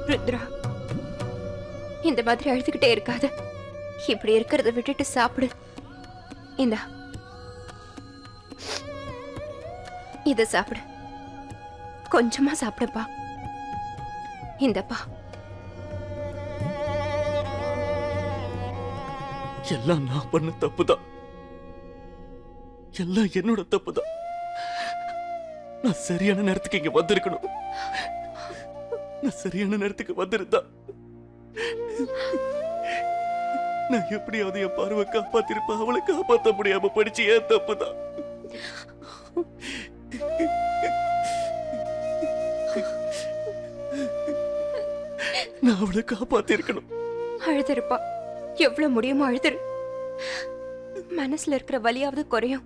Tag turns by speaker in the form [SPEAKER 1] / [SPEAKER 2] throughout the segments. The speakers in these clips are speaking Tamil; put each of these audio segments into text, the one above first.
[SPEAKER 1] ருத்ரா, இந்த மாதிரி அழுதுகிட்டே இருக்காத. இப்படி இருக்கிறத விட்டுட்டு சாப்பிடு. இந்தா, இத சாப்பிடு. கொஞ்சமா சாப்பிடுப்பா. இந்தப்பா.
[SPEAKER 2] எல்லாம் நான் பண்ண தப்புதான். எல்லாம் என்னோட தப்புதான். நான் சரியான நேரத்துக்கு இங்க வந்திருக்கணும். நான் சரியான நேரத்துக்கு வந்திருந்தா நான் எப்படியாவது என் பார்வை காப்பாத்திருப்பேன். அவளை காப்பாற்ற முடியாம படிச்சு ஏன் தப்புதான். நான் அவளை காப்பாத்திருக்கணும்.
[SPEAKER 1] அழுதுருப்பா. எவ்வளவு முடியுமோ அழுதுரு. மனசுல இருக்கிற வலியாவது குறையும்.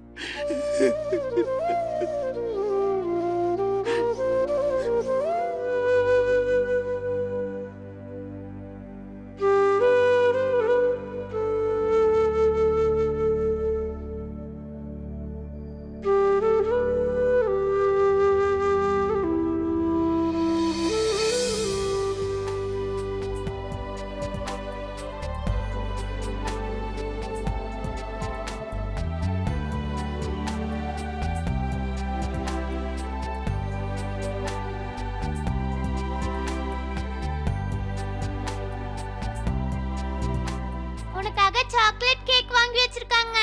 [SPEAKER 3] சாக்லேட் கேக் வாங்கி வச்சிருக்காங்க.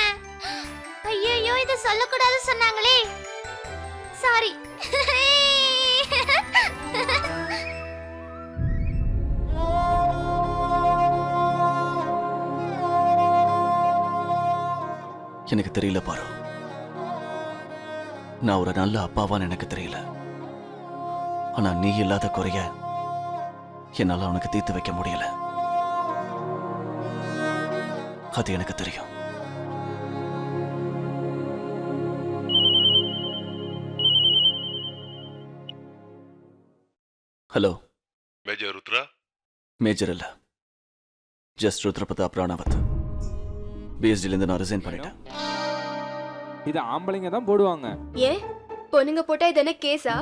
[SPEAKER 3] ஐயோ, இத சொல்ல கூடாது சொன்னாங்களே. சாரி.
[SPEAKER 2] எனக்கு தெரியல பாரு. நான் ஒரு நல்ல அப்பாவான்னு எனக்கு தெரியல. ஆனா நீ இல்லாத குறைய என்னால அவனுக்கு தீர்த்து வைக்க முடியல. அது எனக்கு தெரியும். Hello
[SPEAKER 4] major Rudra.
[SPEAKER 2] மேஜர் இல்ல, ஜஸ்ட் ருத்ரபிரதாப் ராணாவத். பிஎஸ்டில இருந்து நான் ரிசைன் பண்ணிட்டேன்.
[SPEAKER 5] இது ஆம்பளைங்க தான் போடுவாங்க.
[SPEAKER 6] ஏ பொண்ணுங்க போட்டா இது என்ன கேஸா?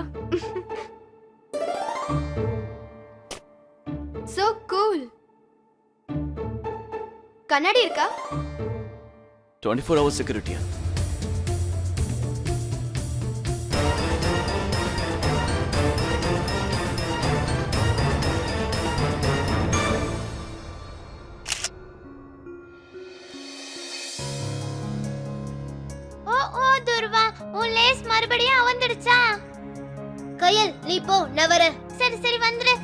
[SPEAKER 6] So cool. கண்ணாடி இருக்கா?
[SPEAKER 2] 24 hours security.
[SPEAKER 3] ஓ துர்வா, உன் லேஸ் மறுபடியும் அவந்துடுச்சா?
[SPEAKER 6] கயல் நீ போ, நான் வரேன்.
[SPEAKER 3] சரி வந்துரு.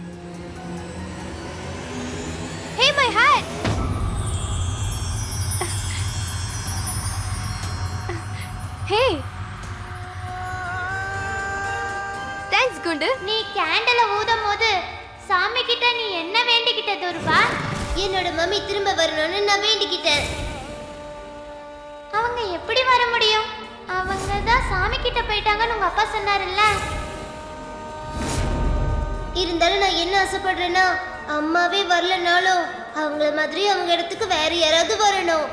[SPEAKER 6] Hey my hat. Hey thanks குண்டு.
[SPEAKER 3] நீ கேண்டல ஊதும் போது சாமி கிட்ட நீ என்ன வேண்டிக்கிட்ட துர்வா?
[SPEAKER 6] என்னோட மம்மி திரும்ப வரணும்னு நான் வேண்டிக்கிட்டேன்.
[SPEAKER 3] அவங்க எப்படி வர முடியும்? அவங்க தான் சாமி கிட்ட போயிட்டாங்கன்னு உங்க அப்பா சொன்னாருல்ல.
[SPEAKER 6] இருந்தாலும் நான் என்ன ஆசைப்படுறேன்னா, அம்மாவே வரலனாலும் அவங்கள மாதிரி அவங்க இடத்துக்கு வேற யாராவது வரணும்.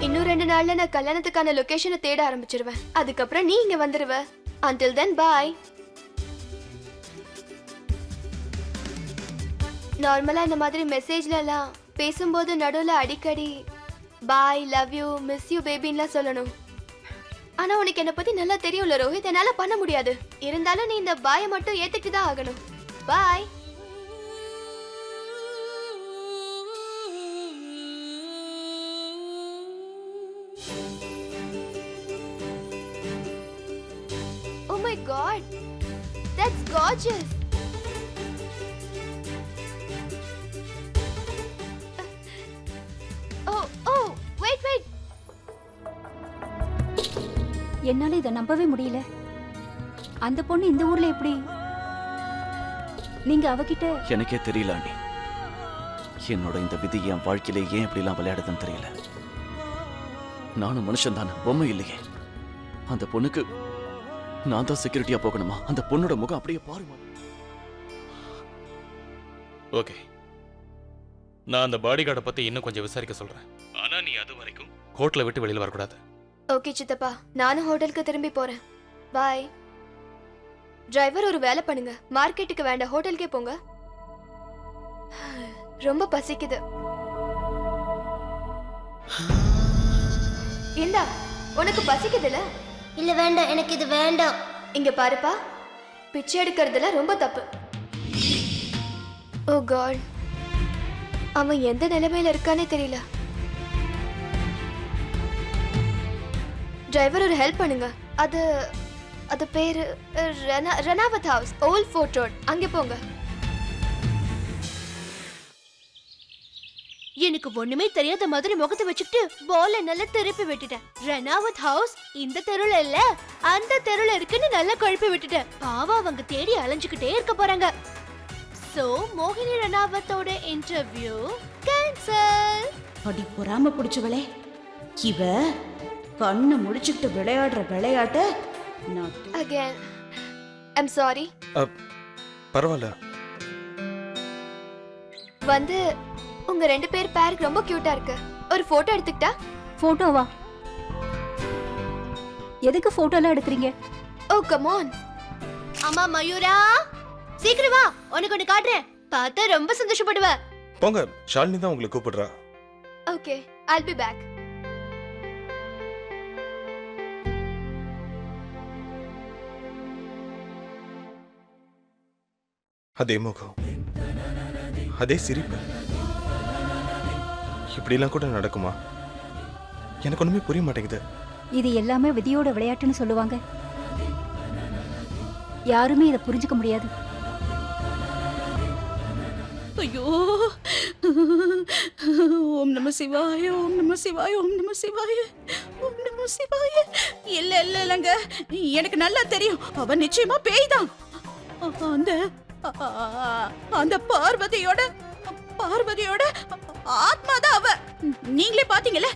[SPEAKER 6] இன்னும் 2 நாள்ல நான் கல்யாணத்துக்கான லொகேஷனை தேட ஆரம்பிச்சிருவேன். அதுக்கப்புறம் நீ இங்க வந்துருவ. Until then, bye. நார்மலா இந்த மாதிரி மெசேஜ்ல எல்லாம் பேசும்போது நடுவுல அடிக்கடி பாய், லவ் யூ, மிஸ் யூ பேபின்லாம் சொல்லணும். ஆனா உனக்கு என்ன பத்தி நல்லா தெரியும்ல ரோஹித், என்னால பண்ண முடியாது. இருந்தாலும் நீ இந்த பாயை மட்டும் ஏத்துக்கிட்டு தான் ஆகணும். பாய். Oh my god, that's gorgeous. Oh, wait.
[SPEAKER 7] என்னால இதை நம்பவே முடியல. அந்த பொண்ணு இந்த ஊர்ல எப்படி? நீங்க அவகிட்ட?
[SPEAKER 2] எனக்கே தெரியல அண்ணி. என்னோட இந்த விதி என் வாழ்க்கையில ஏன் இப்படி எல்லாம் விளையாடுதுன்னு தெரியல. நானும் மனுஷன் தானே, பொம்மை இல்லையே. அந்த பொண்ணுக்கு நான் தான் செக்யூரிட்டியா போகணுமா? அந்த பொண்ணோட முகம் அப்படியே பாருமா.
[SPEAKER 4] ஓகே, நான் அந்த பாடி கார்டை பத்தி இன்னும் கொஞ்சம் விசாரிக்க சொல்றேன். ஆனா நீ அது வரைக்கும் ஹோட்டலை விட்டு வெளியில வரக்கூடாது.
[SPEAKER 6] ஓகே சித்தப்பா, நானும் ஹோட்டலுக்கு திரும்பி போறேன். பாய். டிரைவர் ஒரு வேலை பண்ணுங்க, மார்க்கெட்டுக்கு வேண்டாம், ஹோட்டலுக்கே போங்க. ரொம்ப பசிக்குது. இந்தா, உனக்கு பசிக்குதுல?
[SPEAKER 3] இல்ல வேண்டாம், எனக்கு இது வேண்டாம்.
[SPEAKER 6] இங்க பாருப்பா, பிச்சை எடுக்கிறதுல ரொம்ப தப்பு. ஓ காட், அவன் எந்த நிலைமையில இருக்கானே தெரியல. டிரைவர் ஒரு ஹெல்ப் பண்ணுங்க. அது பேரு ரெனாவத் ஹவுஸ், ஓல்ட் ஃபோர்ட் ரோட். அங்கே போங்க.
[SPEAKER 8] எனக்கு ஒண்ணுமே தெரியாத மாதிரி முகத்தை வச்சுக்கிட்டு பால நல்லா திருப்பி விட்டுட்டேன். ரெனாவத் ஹவுஸ் இந்த தெருல இல்ல, அந்த தெருல இருக்குன்னு நல்லா குழப்பி விட்டுட்டேன். பாவா அவங்க தேடி அலைஞ்சுக்கிட்டே இருக்க போறாங்க. சோ மோகினி ரெனாவத்தோட இன்டர்வியூ கேன்சல்.
[SPEAKER 9] அடி பொறாம பிடிச்சவளே, இவ கண்ணை முடிச்சுக்கிட்டு விளையாடுற விளையாட்ட நான்
[SPEAKER 6] அகைன் ஐம் சாரி.
[SPEAKER 10] பரவாயில்ல.
[SPEAKER 6] வந்து உங்க 2 பேர் பேருக்கு ரொம்ப கியூட்டா இருக்கு. ஒரு போட்டோ எடுத்துக்கிட்டா?
[SPEAKER 7] போட்டோவா? எதுக்கு போட்டோலாம் எடுக்கிறீங்க?
[SPEAKER 6] ஓ கம் ஆன்.
[SPEAKER 8] அம்மா மயூரா, சீக்கிரம் வா, உனக்கு ஒண்ணு காட்டுறேன். பார்த்தா ரொம்ப சந்தோஷப்படுவ.
[SPEAKER 10] போங்க, ஷாலினி தான் உங்களை கூப்பிடுறா.
[SPEAKER 6] Okay, I'll be back.
[SPEAKER 10] அதே முகம், அதே சிரிப்பு. இப்படிலாம் கூட நடக்குமா? எனக்கு ஒண்ணுமே புரிய மாட்டேங்குது.
[SPEAKER 7] இது எல்லாமே விதியோட விளையாட்டுன்னு சொல்லுவாங்க. யாருமே இதை புரிஞ்சுக்க முடியாது.
[SPEAKER 9] ஐயோ, ஓம் நம சிவாய, ஓம் நம சிவாய, ஓம் நம சிவாய, ஓம் நம சிவாய. இல்லங்க, எனக்கு நல்லா தெரியும், அவ நிச்சயமா பேய்தான். அந்த பார்வதியோட ஆத்மாதான் அவ. நீங்களே பாத்தீங்கல்ல.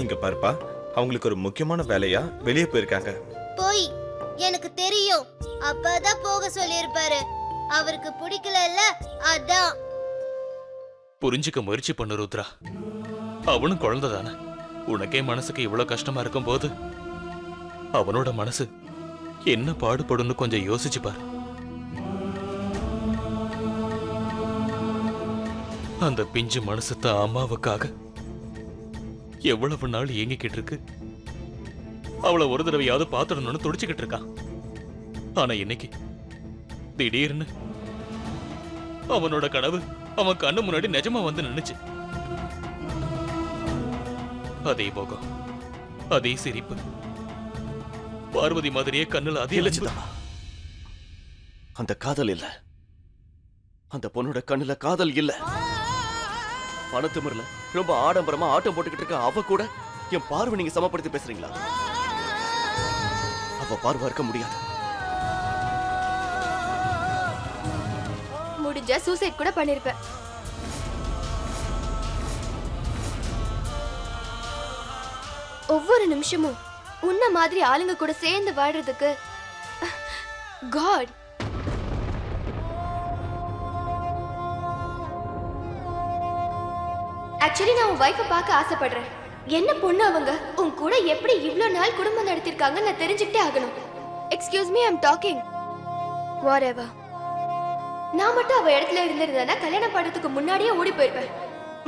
[SPEAKER 10] இங்க பாருப்பா, அவங்களுக்கு ஒரு முக்கியமான வேலையா வெளியே போயிருக்காங்க.
[SPEAKER 3] போய் எனக்கு தெரியும், அப்பதான் போக சொல்லியிருப்பாரு. அவருக்கு பிடிக்கலல்ல, அதான்.
[SPEAKER 4] புரிஞ்சுக்க முயற்சி பண்ணு ருத்ரா. அவனும் குழந்தை தானே. உனக்கே மனசுக்கு இவ்வளவு கஷ்டமா இருக்கும் போது அவனோட மனசு என்ன பாடுபடுன்னு கொஞ்சம் யோசிச்சு பாரு. அந்த பிஞ்சு மனசுத்த அம்மாவுக்காக எவ்வளவு நாள் ஏங்கிக்கிட்டு இருக்கு. அவளை ஒரு தடவையாவது பாத்துடணும்னு துடிச்சுக்கிட்டு இருக்கான். ஆனா இன்னைக்கு திடீர்னு அவனோட கனவு அவன் கண்ணு முன்னாடி நிஜமா வந்து நின்னுச்சு. அதே முகம், அதே சிரிப்பு, பார்வதி மாதிரியே கண்ணுல அதே
[SPEAKER 2] இல்ல. அந்த காதல் இல்ல. அந்த பொண்ணோட கண்ணுல காதல் இல்ல. பணத்துமரில் ரொம்ப ஆடம்பரமா ஆட்டம் போட்டுக்கிட்டு இருக்க அவ கூட என் பார்வை நீங்க சமப்படுத்தி பேசுறீங்களா? அவ பார்வை இருக்க முடியாது.
[SPEAKER 6] முடிஞ்சா சூசைட் கூட பண்ணிருப்பேன். ஒவ்வொரு நிமிஷமும் உன்ன மாதிரி ஆளுங்க கூட சேர்ந்து வாடுறதுக்கு காட். ஆக்சுவலி நான் உன் வைஃபை பார்க்க ஆசைப்படுறேன். என்ன பொண்ணு அவங்க? உன் கூட எப்படி இவ்ளோ நாள் குடும்பம் நடத்திருக்காங்க நான் தெரிஞ்சுக்கிட்டே ஆகணும். Excuse me, I'm talking. Whatever. நான் மட்டும் அவ இடத்துல இருந்திருந்தேன்னா கல்யாணம் பண்றதுக்கு முன்னாடியே ஓடி போயிருப்பேன்.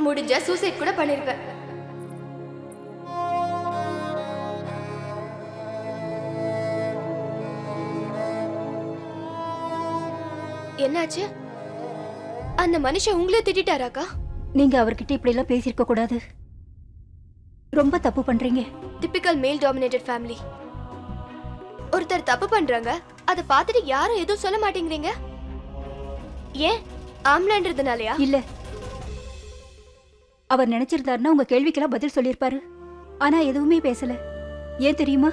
[SPEAKER 6] முடிஞ்சா சூசைட் கூட பண்ணிருப்பேன். என்னாச்சு? அந்த மனுஷன் உங்களே திட்டாராக்கா?
[SPEAKER 7] நீங்க அவர்கிட்ட இப்படி எல்லாம் பேசியிருக்க கூடாது. ரொம்ப தப்பு பண்றீங்க.
[SPEAKER 6] டிபிக்கல் மேல் டாமினேட்டட் ஃபேமிலி. ஒருத்தர் தப்பு பண்றாங்க, அதை பார்த்துட்டு யாரும் எதுவும் சொல்ல மாட்டேங்கிறீங்க. ஏன்? ஆம்லான்றதுனாலயா?
[SPEAKER 7] இல்ல, அவர் நினைச்சிருந்தாருன்னா உங்க கேள்விக்கெல்லாம் பதில் சொல்லியிருப்பாரு. ஆனா எதுவுமே பேசல. ஏன் தெரியுமா?